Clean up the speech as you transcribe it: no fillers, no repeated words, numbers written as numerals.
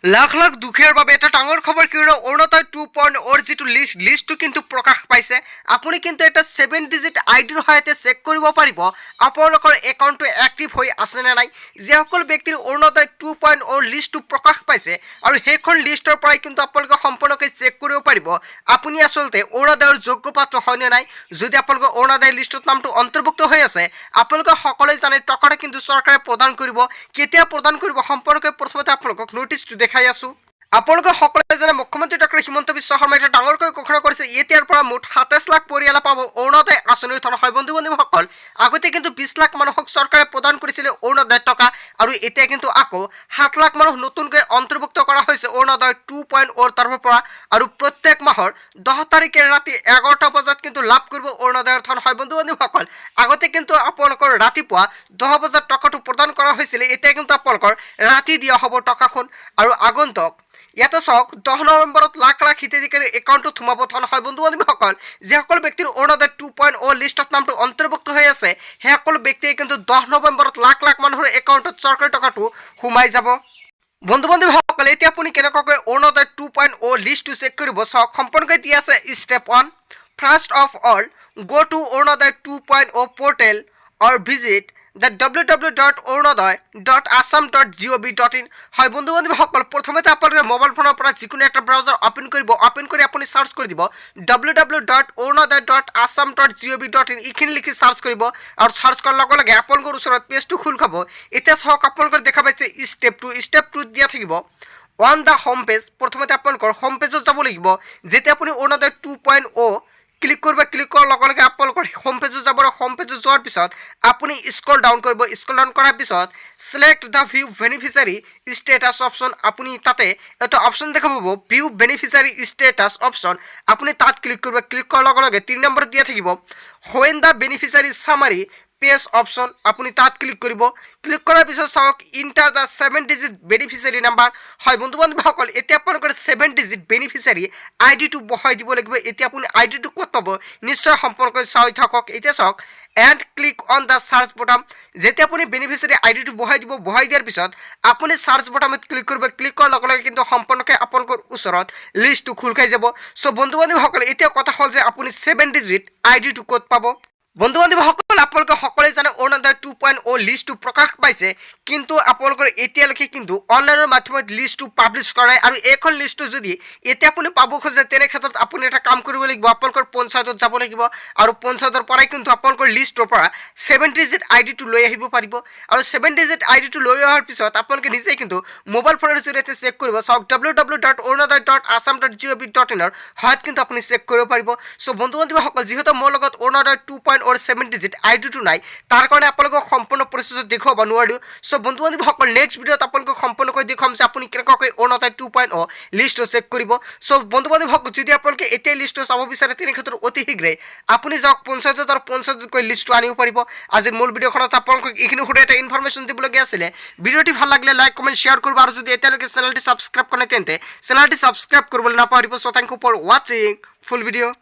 লাখ লাখ দুখীয়াৰ বাবে এটা ডাঙৰ খবৰ কিয়নো অৰুণোদয় 2.0 যিটো লিষ্টটো কিন্তু প্ৰকাশ পাইছে। আপুনি কিন্তু এটা 7 ডিজিট আইডিৰ সহায়তে চেক কৰিব পাৰিব আপোনালোকৰ একাউণ্টটো এক্টিভ হৈ আছে নে নাই। যিসকল ব্যক্তিৰ অৰুণোদয় 2.0 লিষ্টটো প্ৰকাশ পাইছে আৰু সেইখন লিষ্টৰ পৰাই কিন্তু আপোনালোকে সম্পূৰ্ণকৈ চেক কৰিব পাৰিব আপুনি আচলতে অৰুণোদয়ৰ যোগ্য পাত্ৰ হয় নে নাই। যদি আপোনালোকৰ অৰুণোদয় লিষ্টত নামটো অন্তৰ্ভুক্ত হৈ আছে, আপোনালোকে সকলোৱে জানে টকাটো কিন্তু চৰকাৰে প্ৰদান কৰিব। কেতিয়া প্ৰদান কৰিব সম্পৰ্কে প্ৰথমতে আপোনালোকক নোটিছটো দেখাই আছো। আপোনালোকে সকলোৱে জানে মুখ্যমন্ত্ৰী ডক্টৰ হিমন্ত বিশ্ব শৰ্মাই এটা ডাঙৰকৈ ঘোষণা কৰিছে এতিয়াৰ পৰা মুঠ 27 লাখ পৰিয়ালে পাব অৰুণোদয় আঁচনিৰ ধন। হয় বন্ধু বান্ধৱীসকল, আগতে কিন্তু 20 লাখ মানুহক চৰকাৰে প্ৰদান কৰিছিলে অৰুণোদয় টকা আৰু এতিয়া কিন্তু আকৌ 7 লাখ মানুহ নতুনকৈ অন্তৰ্ভুক্ত কৰা হৈছে অৰুণোদয় 2.0 তৰফৰ পৰা আৰু প্ৰত্যেক মাহৰ 10 তাৰিখে ৰাতি 11টা বজাত কিন্তু লাভ কৰিব অৰুণোদয়ৰ ধন। হয় বন্ধু বান্ধৱীসকল, আগতে কিন্তু আপোনালোকৰ ৰাতিপুৱা 10 বজাত টকাটো প্ৰদান কৰা হৈছিলে, এতিয়া কিন্তু আপোনালোকৰ ৰাতি দিয়া হ'ব টকাখন আৰু আগন্তুক ইয়াতে চাওক 10 নৱেম্বৰত লাখ লাখ হিতাধিকাৰীৰ একাউণ্টত সোমাব ধন। হয় বন্ধু বান্ধৱীসকল, যিসকল ব্যক্তিৰ অৰুণোদয় 2.0 লিষ্টত নামটো অন্তৰ্ভুক্ত হৈ আছে সেই সকল ব্যক্তিয়ে কিন্তু 10 নৱেম্বৰত লাখ লাখ মানুহৰ একাউণ্টত চৰকাৰী টকাটো সোমাই যাব। বন্ধু বান্ধৱীসকল, এতিয়া আপুনি কেনেকুৱাকৈ অৰুণোদয় 2.0 লিষ্টটো চেক কৰিব চাওক। সম্পূৰ্ণকৈ দিয়া আছে step 1, first of all go to Orunodoi 2.0 portal or visit the www.orunodoi.assam.gov.in। হয় বন্ধু বান্ধৱীসকল, প্ৰথমতে আপোনালোকে মোবাইল ফোনৰ পৰা যিকোনো এটা ব্ৰাউজাৰ অপেন কৰিব। অপেন কৰি আপুনি চাৰ্চ কৰি দিব www.orunodoi.assam.gov.in। এইখিনি লিখি চাৰ্চ কৰিব আৰু চাৰ্চ কৰাৰ লগে লগে আপোনালোকৰ ওচৰত পেজটো খোল খাব। এতিয়া চাওক আপোনালোকৰ দেখা পাইছে ষ্টেপ 2 দিয়া থাকিব অন দ্য হোম পেজ। প্ৰথমতে আপোনালোকৰ হোম পেজত যাব লাগিব। যেতিয়া আপুনি অৰুণোদয় 2.0 ক্লিক কৰিব, ক্লিক কৰাৰ লগে লগে আপোনালোকৰ হোম পেজত যাব। হোম পেজত যোৱাৰ পিছত আপুনি স্ক্ৰল ডাউন কৰিব। স্ক্ৰল ডাউন কৰাৰ পিছত select the view beneficiary status option, আপুনি তাতে এটা অপশ্যন দেখা পাব ভিউ বেনিফিচিয়াৰী ষ্টেটাছ অপশ্যন, আপুনি তাত ক্লিক কৰিব। ক্লিক কৰাৰ লগে লগে 3 নম্বৰত দিয়া থাকিব when the beneficiary summary page option, আপুনি তাত ক্লিক কৰিব। ক্লিক কৰাৰ পিছত চাওক enter the 7 digit beneficiary number. হয় বন্ধু বান্ধৱীসকল, এতিয়া আপোনালোকৰ 7 ডিজিট বেনিফিচিয়াৰী আইডিটো বহাই দিব লাগিব। এতিয়া আপুনি আইডিটো ক'ত পাব নিশ্চয় সম্পৰ্কৈ চাই থাকক। এতিয়া চাওক and click on the search button. যেতিয়া আপুনি বেনিফিচিয়াৰী আইডিটো বহাই দিব, বহাই দিয়াৰ পিছত আপুনি চাৰ্চ বটামত ক্লিক কৰিব। ক্লিক কৰাৰ লগে লগে কিন্তু সম্পূৰ্ণকৈ আপোনালোকৰ ওচৰত লিষ্টটো খোল খাই যাব। চ' বন্ধু বান্ধৱীসকল, এতিয়া কথা হ'ল যে আপুনি 7 ডিজিট আইডিটো ক'ত পাব। বন্ধু বান্ধৱীসকল, আপোনালোকে সকলোৱে জানে অৰুণোদয় 2.0 লিষ্টটো প্ৰকাশ পাইছে, কিন্তু আপোনালোকৰ এতিয়ালৈকে কিন্তু অনলাইনৰ মাধ্যমত লিষ্টটো পাব্লিছ কৰা নাই। আৰু এইখন লিষ্টটো যদি এতিয়া আপুনি পাব খোজে তেনে ক্ষেত্ৰত আপুনি এটা কাম কৰিব লাগিব, আপোনালোকৰ পঞ্চায়তত যাব লাগিব আৰু পঞ্চায়তৰ পৰাই কিন্তু আপোনালোকৰ লিষ্টৰ পৰা 7 ডিজিট আইডিটো লৈ আহিব পাৰিব। আৰু 7 ডিজিট আইডিটো লৈ অহাৰ পিছত আপোনালোকে নিজেই কিন্তু মোবাইল ফোনৰ জৰিয়তে চেক কৰিব। চাওক www.orunodoi.assam.gov.in সহায়ত কিন্তু আপুনি চেক কৰিব পাৰিব। চ' বন্ধু বান্ধৱীসকল, যিহেতু মোৰ লগত অৰুণোদয় 2.0 7 ডিজিট আইডিটো নাই, তাৰ কাৰণে আপোনালোকক সম্পূৰ্ণ প্ৰচেছত দেখুৱাব নোৱাৰিও। চ' বন্ধু বান্ধৱীসকল, নেক্সট ভিডিঅ'ত আপোনালোকক সম্পূৰ্ণকৈ দেখুৱাম যে আপুনি কেনেকুৱাকৈ অৰুণোদয় 2.0 লিষ্টটো চেক কৰিব। চ' বন্ধু বান্ধৱীসকল, যদি আপোনালোকে এতিয়া লিষ্টটো চাব বিচাৰে তেনে ক্ষেত্ৰত অতি শীঘ্ৰে আপুনি যাওক পঞ্চায়তত আৰু পঞ্চায়তত গৈ লিষ্টটো আনিব পাৰিব। আজিৰ মূল ভিডিঅ'খনত আপোনালোকক এইখিনি সুধি এটা ইনফৰমেশ্যন দিবলগীয়া আছিলে। ভিডিঅ'টি ভাল লাগিলে লাইক কমেণ্ট শ্বেয়াৰ কৰিব আৰু যদি এতিয়ালৈকে চেনেলটি ছাবস্ক্ৰাইব কৰা নাই তেন্তে চেনেলটি ছাবস্ক্ৰাইব কৰিবলৈ নাপাহৰিব। চ' থেংক ইউ ফৰ ৱাচিং ফুল ভিডিঅ'।